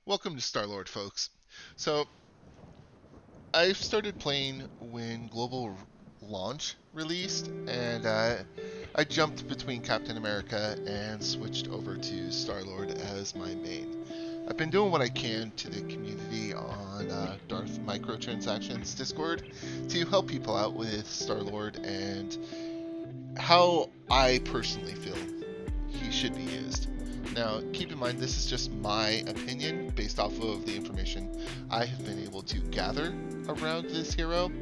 Welcome to Star-Lord, folks. So, I started playing when Global Launch released, and I jumped between Captain America and switched over to Star-Lord as my main. I've been doing what I can to the community on Darth Microtransactions Discord to help people out with Star-Lord and how I personally feel he should be used. Now, keep in mind, this is just my opinion based off of the information I have been able to gather around this hero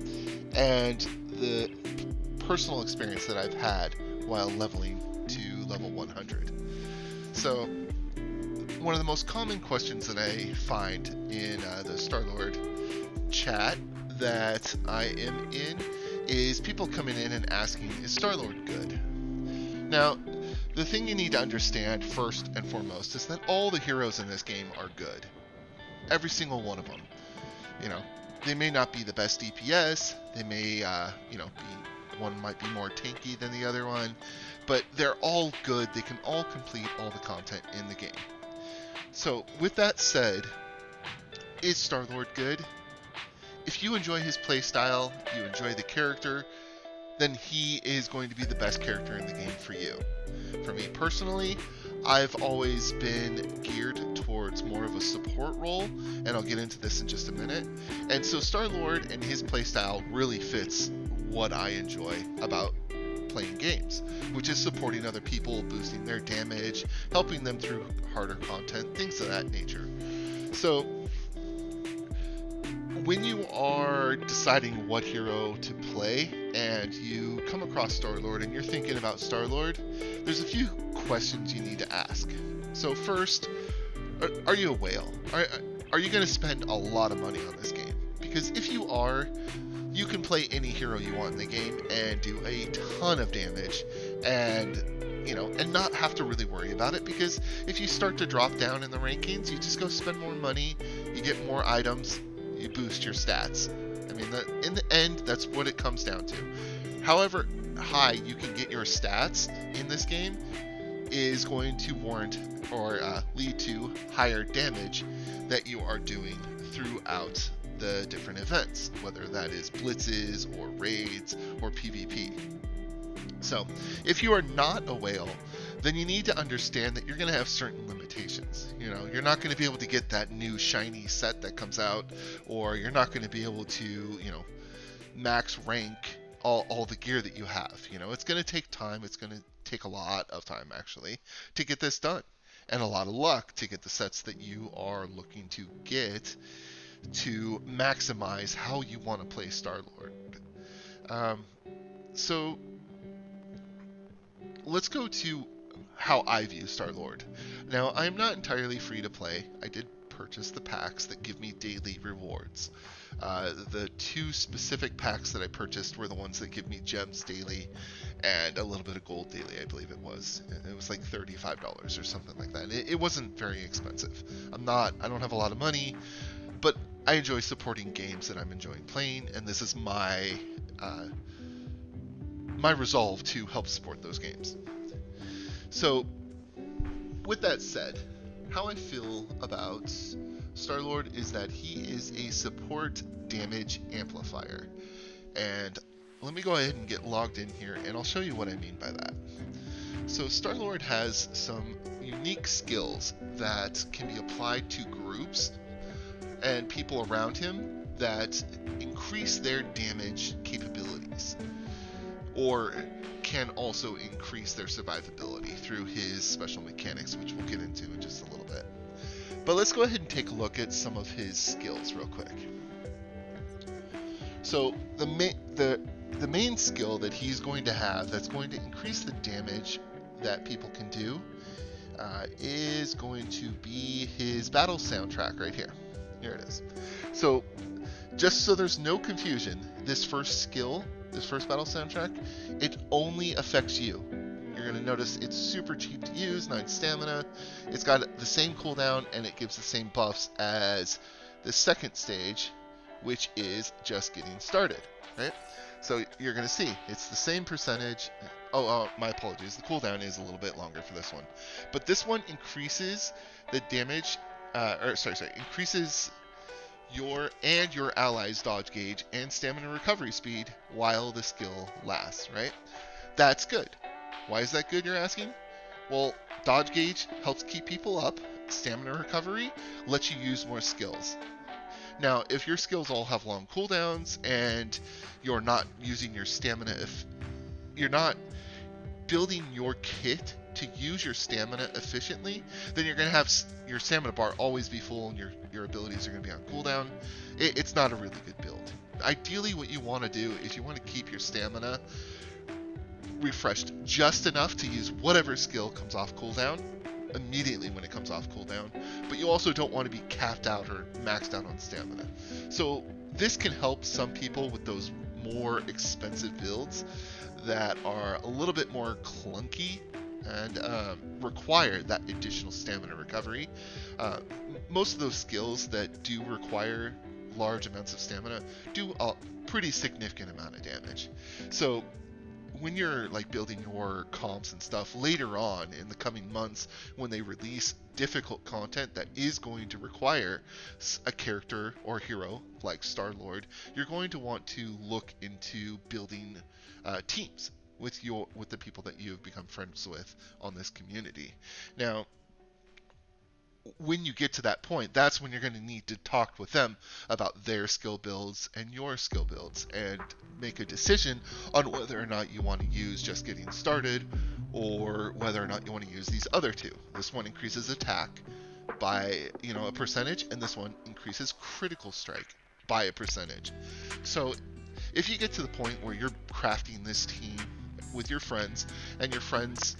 and the personal experience that I've had while leveling to level 100. So, one of the most common questions that I find in the Star-Lord chat that I am in is people coming in and asking, is Star-Lord good? Now, the thing you need to understand first and foremost is that all the heroes in this game are good. Every single one of them. You know, they may not be the best DPS. They may, one might be more tanky than the other one, but they're all good. They can all complete all the content in the game. So, with that said, is Star-Lord good? If you enjoy his playstyle, you enjoy the character, then he is going to be the best character in the game for you. For me personally, I've always been geared towards more of a support role, and I'll get into this in just a minute. And so Star-Lord and his playstyle really fits what I enjoy about playing games, which is supporting other people, boosting their damage, helping them through harder content, things of that nature. So when you are deciding what hero to play and you come across Star-Lord and you're thinking about Star-Lord, there's a few questions you need to ask. So first, are you a whale? Are you going to spend a lot of money on this game? Because if you are, you can play any hero you want in the game and do a ton of damage and not have to really worry about it, because if you start to drop down in the rankings, you just go spend more money, you get more items, you boost your stats. I mean, in the end, that's what it comes down to. However high you can get your stats in this game is going to warrant or lead to higher damage that you are doing throughout the different events, whether that is blitzes or raids or PvP. So, if you are not a whale, then you need to understand that you're going to have certain limitations. You're not going to be able to get that new shiny set that comes out, or you're not going to be able to, max rank all the gear that you have. It's going to take time. It's going to take a lot of time, actually, to get this done, and a lot of luck to get the sets that you are looking to get to maximize how you want to play Star-Lord. So let's go to how I view Star-Lord. Now, I am not entirely free to play. I did purchase the packs that give me daily rewards. The two specific packs that I purchased were the ones that give me gems daily and a little bit of gold daily, I believe it was. It was like $35 or something like that. It wasn't very expensive. I don't have a lot of money, but I enjoy supporting games that I'm enjoying playing, and this is my resolve to help support those games. So, with that said, how I feel about Star-Lord is that he is a support damage amplifier. And let me go ahead and get logged in here, and I'll show you what I mean by that. So Star-Lord has some unique skills that can be applied to groups and people around him that increase their damage capabilities, or can also increase their survivability through his special mechanics, which we'll get into in just a little bit. But let's go ahead and take a look at some of his skills real quick. So the main skill that he's going to have that's going to increase the damage that people can do is going to be his battle soundtrack right here. Here it is. So just so there's no confusion, this first skill, this first battle soundtrack, it only affects you. You're going to notice it's super cheap to use, 9 stamina. It's got the same cooldown, and it gives the same buffs as the second stage, which is just getting started, right? So you're going to see it's the same percentage. My apologies. The cooldown is a little bit longer for this one. But this one increases the damage increases your allies' dodge gauge and stamina recovery speed while the skill lasts, right? That's good. Why is that good, you're asking? Well, dodge gauge helps keep people up. Stamina recovery lets you use more skills. Now, if your skills all have long cooldowns and you're not using your stamina, if you're not building your kit to use your stamina efficiently, then you're going to have your stamina bar always be full and your abilities are going to be on cooldown. It's not a really good build. Ideally, what you want to do is you want to keep your stamina refreshed just enough to use whatever skill comes off cooldown immediately when it comes off cooldown, but you also don't want to be capped out or maxed out on stamina. So this can help some people with those more expensive builds that are a little bit more clunky and require that additional stamina recovery. Most of those skills that do require large amounts of stamina do a pretty significant amount of damage. So when you're like building your comps and stuff later on in the coming months, when they release difficult content that is going to require a character or hero like Star-Lord, you're going to want to look into building teams with the people that you have become friends with on this community. Now, when you get to that point, that's when you're going to need to talk with them about their skill builds and your skill builds and make a decision on whether or not you want to use just getting started or whether or not you want to use these other two. This one increases attack by a percentage, and this one increases critical strike by a percentage. So if you get to the point where you're crafting this team with your friends and your friends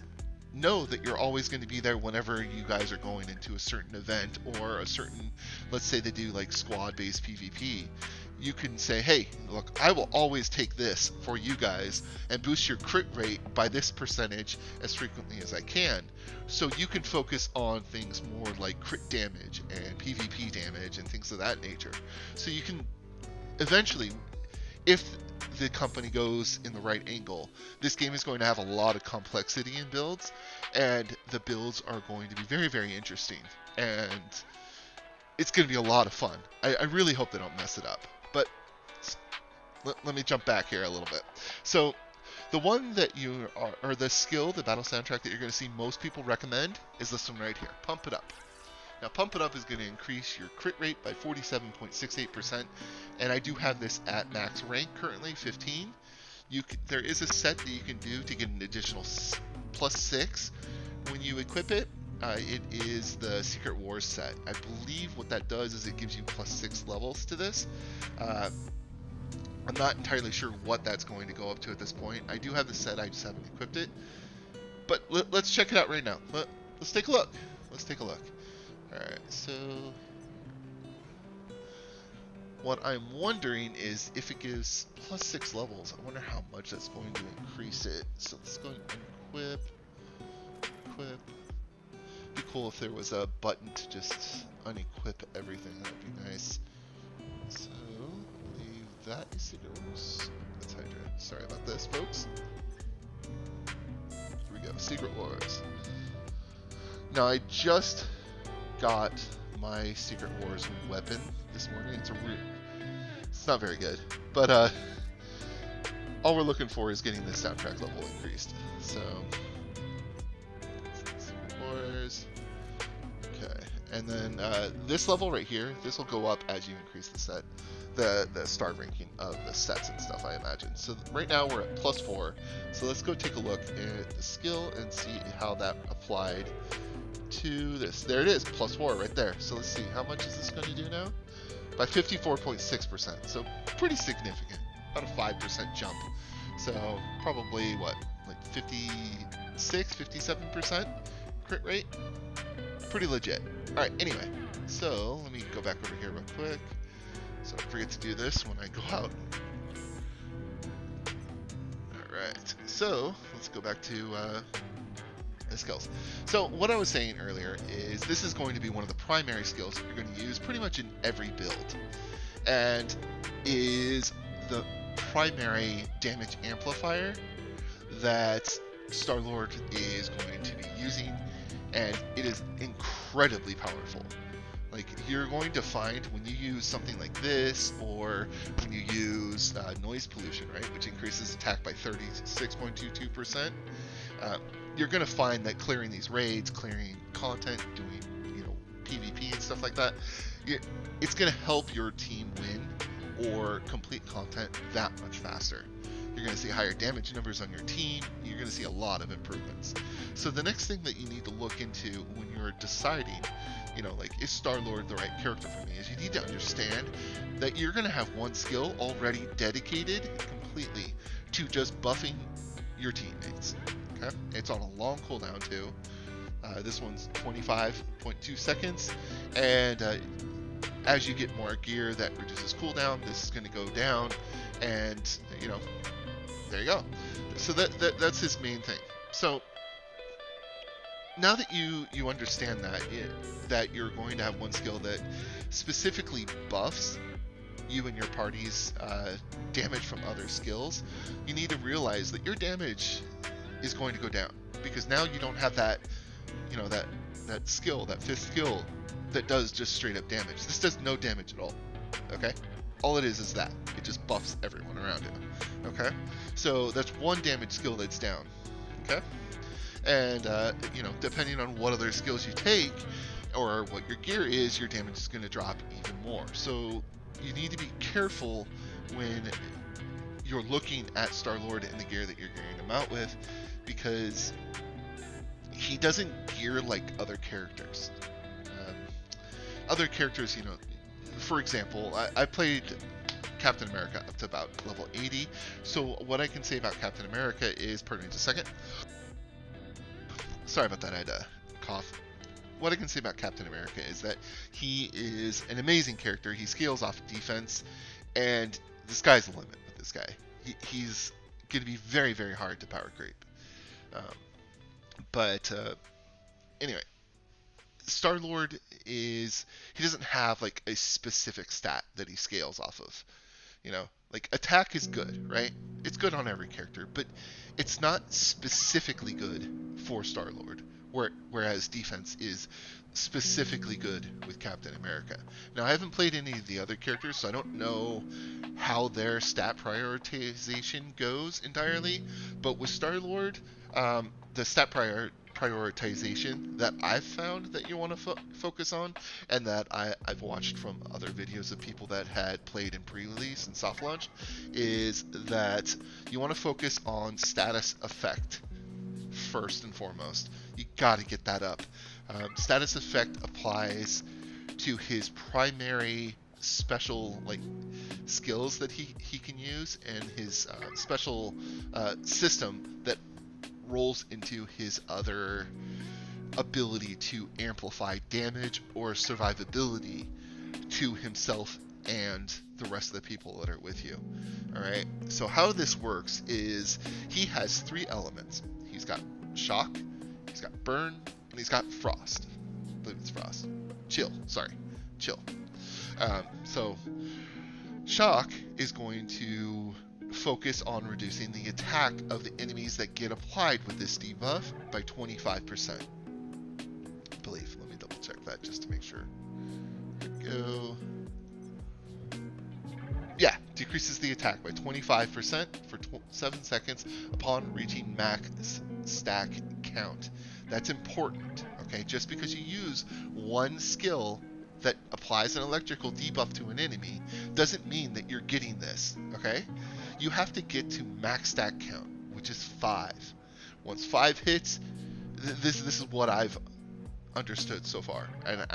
know that you're always going to be there whenever you guys are going into a certain event or a certain, let's say they do like squad-based PvP, you can say, hey, look, I will always take this for you guys and boost your crit rate by this percentage as frequently as I can. So you can focus on things more like crit damage and PvP damage and things of that nature. So you can eventually, if the company goes in the right angle, this game is going to have a lot of complexity in builds, and the builds are going to be very, very interesting, and it's going to be a lot of fun. I really hope they don't mess it up. But let me jump back here a little bit. So the one that or the skill, the battle soundtrack that you're going to see most people recommend is this one right here, Pump It Up. Now, Pump It Up is going to increase your crit rate by 47.68%, and I do have this at max rank currently, 15. There is a set that you can do to get an additional +6 when you equip it. It is the Secret Wars set. I believe what that does is it gives you +6 levels to this. I'm not entirely sure what that's going to go up to at this point. I do have the set, I just haven't equipped it. But let's check it out right now. Let's take a look. Let's take a look. Alright, so what I'm wondering is if it gives +6 levels, I wonder how much that's going to increase it. So let's go and equip. It'd be cool if there was a button to just unequip everything. That'd be nice. So, I believe that is Secret Wars. That's Hydra. Sorry about this, folks. Here we go, Secret Wars. Now, I just got my Secret Wars weapon this morning. It's not very good, but all we're looking for is getting the soundtrack level increased. So Secret Wars, okay, and then this level right here, this will go up as you increase the star ranking of the sets and stuff, I imagine. So right now we're at +4. So let's go take a look at the skill and see how that applied to this. There it is, +4 right there. So let's see, how much is this going to do now? By 54.6%. So pretty significant, about a 5% jump. So probably what, like 56, 57% crit rate? Pretty legit. All right, anyway, so let me go back over here real quick. So I forget to do this when I go out. All right, so let's go back to the skills. So what I was saying earlier is this is going to be one of the primary skills that you're going to use pretty much in every build, and is the primary damage amplifier that Star-Lord is going to be using, and it is incredibly powerful. Like, you're going to find when you use something like this, or when you use noise pollution, right, which increases attack by 36.22%, you're going to find that clearing these raids, clearing content, doing, PvP and stuff like that, it's going to help your team win or complete content that much faster. You're going to see higher damage numbers on your team. You're going to see a lot of improvements. So the next thing that you need to look into when you're deciding, like, is Star-Lord the right character for me, is you need to understand that you're going to have one skill already dedicated completely to just buffing your teammates. Okay? It's on a long cooldown too. This one's 25.2 seconds, and as you get more gear that reduces cooldown, this is going to go down, and there you go. So that's his main thing. So now that you understand that you're going to have one skill that specifically buffs you and your party's damage from other skills, you need to realize that your damage is going to go down, because now you don't have that that skill, that fifth skill, that does just straight up damage. This does no damage at all. Okay? All it is that. It just buffs everyone around it. Okay? So that's one damage skill that's down. Okay? And, depending on what other skills you take, or what your gear is, your damage is going to drop even more. So you need to be careful when you're looking at Star-Lord and the gear that you're gearing him out with, because he doesn't gear like other characters. Other characters, for example, I played Captain America up to about level 80. So what I can say about Captain America is, pardon me just a second. Sorry about that, I had a cough. What I can say about Captain America is that he is an amazing character. He scales off defense, and the sky's the limit with this guy. He's going to be very, very hard to power creep. But anyway, Star-Lord he doesn't have like a specific stat that he scales off of. Like, attack is good, right? It's good on every character, but it's not specifically good for Star-Lord, whereas defense is specifically good with Captain America. Now, I haven't played any of the other characters, so I don't know how their stat prioritization goes entirely, but with Star-Lord, the stat prioritization that I've found that you want to focus on, and that I've watched from other videos of people that had played in pre-release and soft launch, is that you want to focus on status effect first and foremost. You got to get that up. Status effect applies to his primary special skills that he can use, and his special system that rolls into his other ability to amplify damage or survivability to himself and the rest of the people that are with you. Alright, so how this works is he has 3 elements. He's got shock, he's got burn, and he's got frost. I believe it's frost. Chill. So shock is going to focus on reducing the attack of the enemies that get applied with this debuff by 25%. I believe. Let me double check that just to make sure. Here we go. Yeah, decreases the attack by 25% for 7 seconds upon reaching max stack count. That's important, okay? Just because you use one skill that applies an electrical debuff to an enemy doesn't mean that you're getting this, okay? You have to get to max stack count, which is 5. Once 5 hits, this is what I've understood so far, and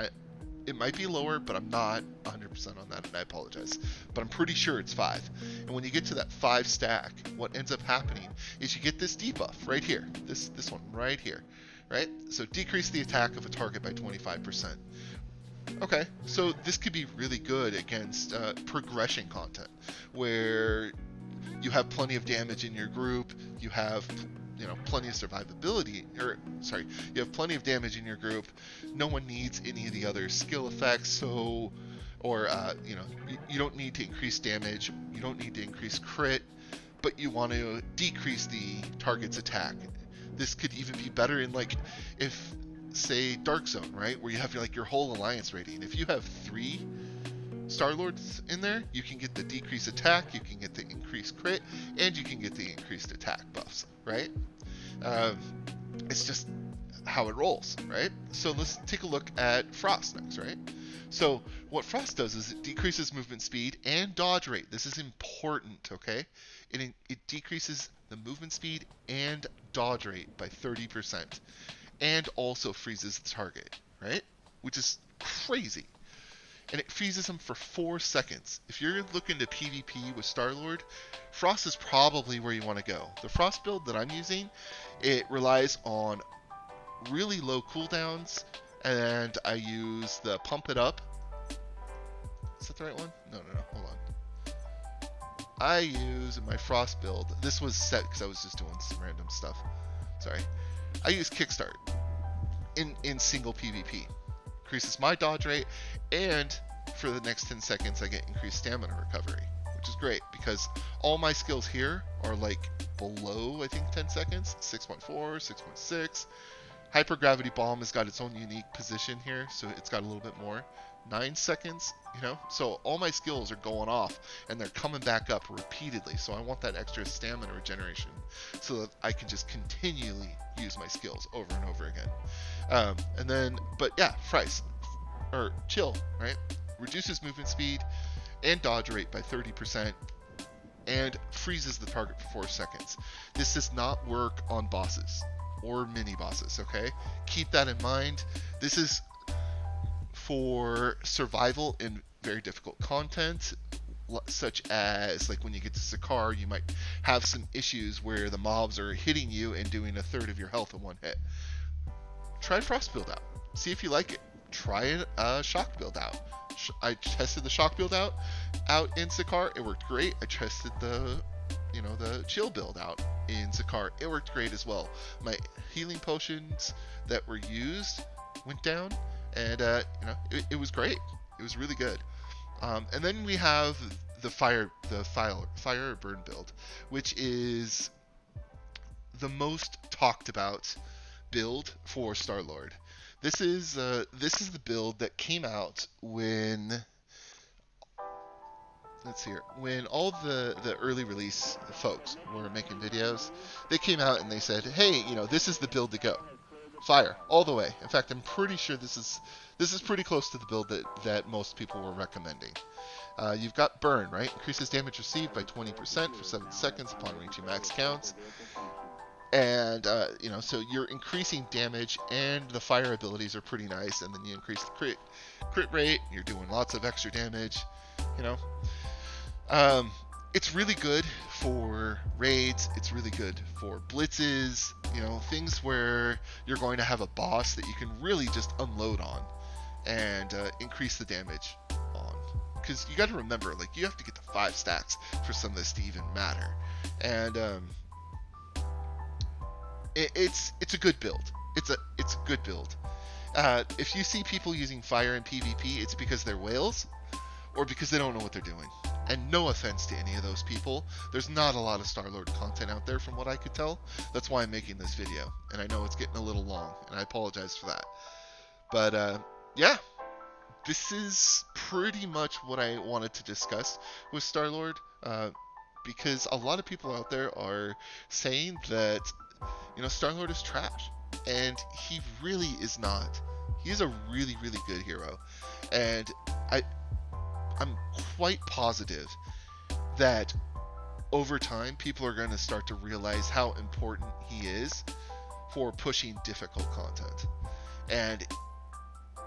it might be lower, but I'm not 100% on that, and I apologize. But I'm pretty sure it's 5. And when you get to that 5 stack, what ends up happening is you get this debuff right here, this one right here, right? So decrease the attack of a target by 25%. Okay, so this could be really good against progression content, where you have plenty of damage in your group, you have plenty of survivability, you have plenty of damage in your group, no one needs any of the other skill effects, you don't need to increase damage, you don't need to increase crit, but you want to decrease the target's attack. This could even be better in if say Dark Zone, right, where you have like your whole alliance rating. If you have 3 Star-Lords in there, you can get the decreased attack, you can get the increased crit, and you can get the increased attack buffs, right? Um, it's just how it rolls, right? So let's take a look at Frost next, right? So what Frost does is it decreases movement speed and dodge rate. This is important, okay? It decreases the movement speed and dodge rate by 30%, and also freezes the target, right? Which is crazy. And it freezes them for 4 seconds. If you're looking to PvP with Star-Lord, Frost is probably where you want to go. The Frost build that I'm using, it relies on really low cooldowns, and I use the Pump It Up. Is that the right one? No, hold on. I use my Frost build. This was set because I was just doing some random stuff. Sorry. I use Kickstart in single PvP. Increases my dodge rate, and for the next 10 seconds I get increased stamina recovery, which is great because all my skills here are like below, I think, 10 seconds. 6.4, 6.6. Hypergravity Bomb has got its own unique position here, so it's got a little bit more. 9 seconds, you know? So all my skills are going off, and they're coming back up repeatedly, so I want that extra stamina regeneration so that I can just continually use my skills over and over again. But yeah, Chill, right? Reduces movement speed and dodge rate by 30%, and freezes the target for 4 seconds. This does not work on bosses or mini bosses, okay? Keep that in mind. This is for survival in very difficult content, such as like when you get to Sakaar, you might have some issues where the mobs are hitting you and doing 1/3 of your health in one hit. Try Frost build out. See if you like it. Try a Shock build out. I tested the Shock build out in Sakaar. It worked great. I tested the Chill build out in Sakaar. It worked great as well. My healing potions that were used went down, and it was great. It was really good. And then we have the fire burn build, which is the most talked about build for Star-Lord. This is the build that came out when when all the early release folks were making videos. They came out and they said, hey, this is the build to go. Fire all the way. In fact, I'm pretty sure this is pretty close to the build that most people were recommending. You've got burn, right? Increases damage received by 20% for 7 seconds upon reaching max counts. And, so you're increasing damage, and the fire abilities are pretty nice, and then you increase the crit rate, you're doing lots of extra damage, It's really good for raids, it's really good for blitzes, things where you're going to have a boss that you can really just unload on and increase the damage on. Because you got to remember, you have to get to 5 stacks for some of this to even matter. And, it's a good build. It's a good build. If you see people using fire in PvP, it's because they're whales or because they don't know what they're doing. And no offense to any of those people. There's not a lot of Star-Lord content out there from what I could tell. That's why I'm making this video. And I know it's getting a little long, and I apologize for that. But yeah, this is pretty much what I wanted to discuss with Star-Lord. Because a lot of people out there are saying that Star-Lord is trash, and he really is not. He's a really, really good hero, and I'm quite positive that over time people are going to start to realize how important he is for pushing difficult content. And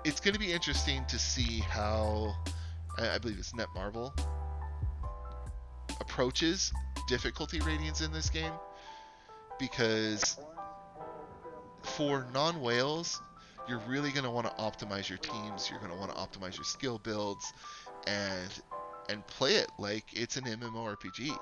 it's going to be interesting to see how, I believe it's Netmarble, approaches difficulty ratings in this game. Because for non-whales, you're really going to want to optimize your teams, you're going to want to optimize your skill builds, and play it like it's an MMORPG,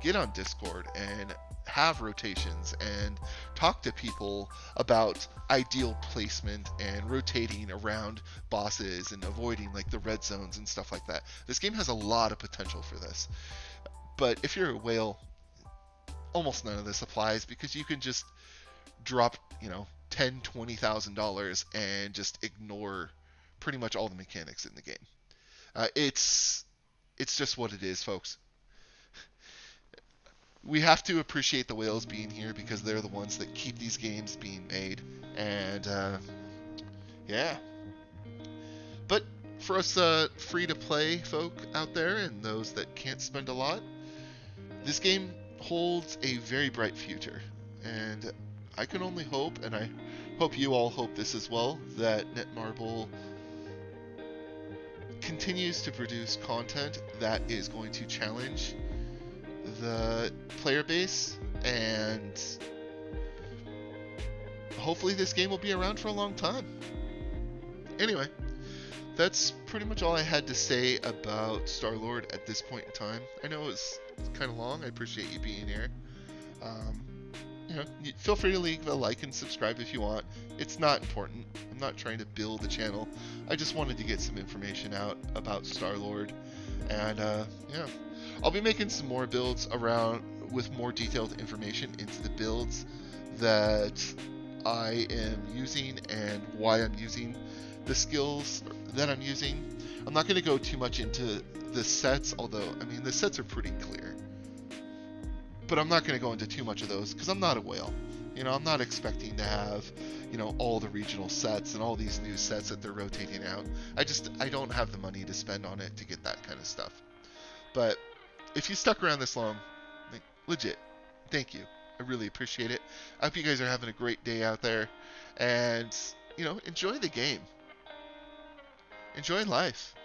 Get on Discord and have rotations and talk to people about ideal placement and rotating around bosses and avoiding the red zones and stuff like that. This game has a lot of potential for this. But if you're a whale, almost none of this applies because you can just drop, $10,000, $20,000 and just ignore pretty much all the mechanics in the game. It's just what it is, folks. We have to appreciate the whales being here because they're the ones that keep these games being made. And yeah, but for us free to play folk out there and those that can't spend a lot, this game holds a very bright future. And I can only hope, and I hope you all hope this as well, that Netmarble continues to produce content that is going to challenge the player base, and hopefully this game will be around for a long time. Anyway, that's pretty much all I had to say about Star-Lord at this point in time. I know it's kind of long. I appreciate you being here. Feel free to leave a like and subscribe if you want. It's not important. I'm not trying to build the channel. I just wanted to get some information out about Star-Lord. And yeah, I'll be making some more builds around with more detailed information into the builds that I am using and why I'm using the skills that I'm using. I'm not going to go too much into the sets, although, I mean, the sets are pretty clear. But I'm not going to go into too much of those because I'm not a whale. I'm not expecting to have, all the regional sets and all these new sets that they're rotating out. I don't have the money to spend on it to get that kind of stuff. But if you stuck around this long, legit, thank you. I really appreciate it. I hope you guys are having a great day out there. And, enjoy the game. Enjoy life.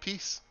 Peace.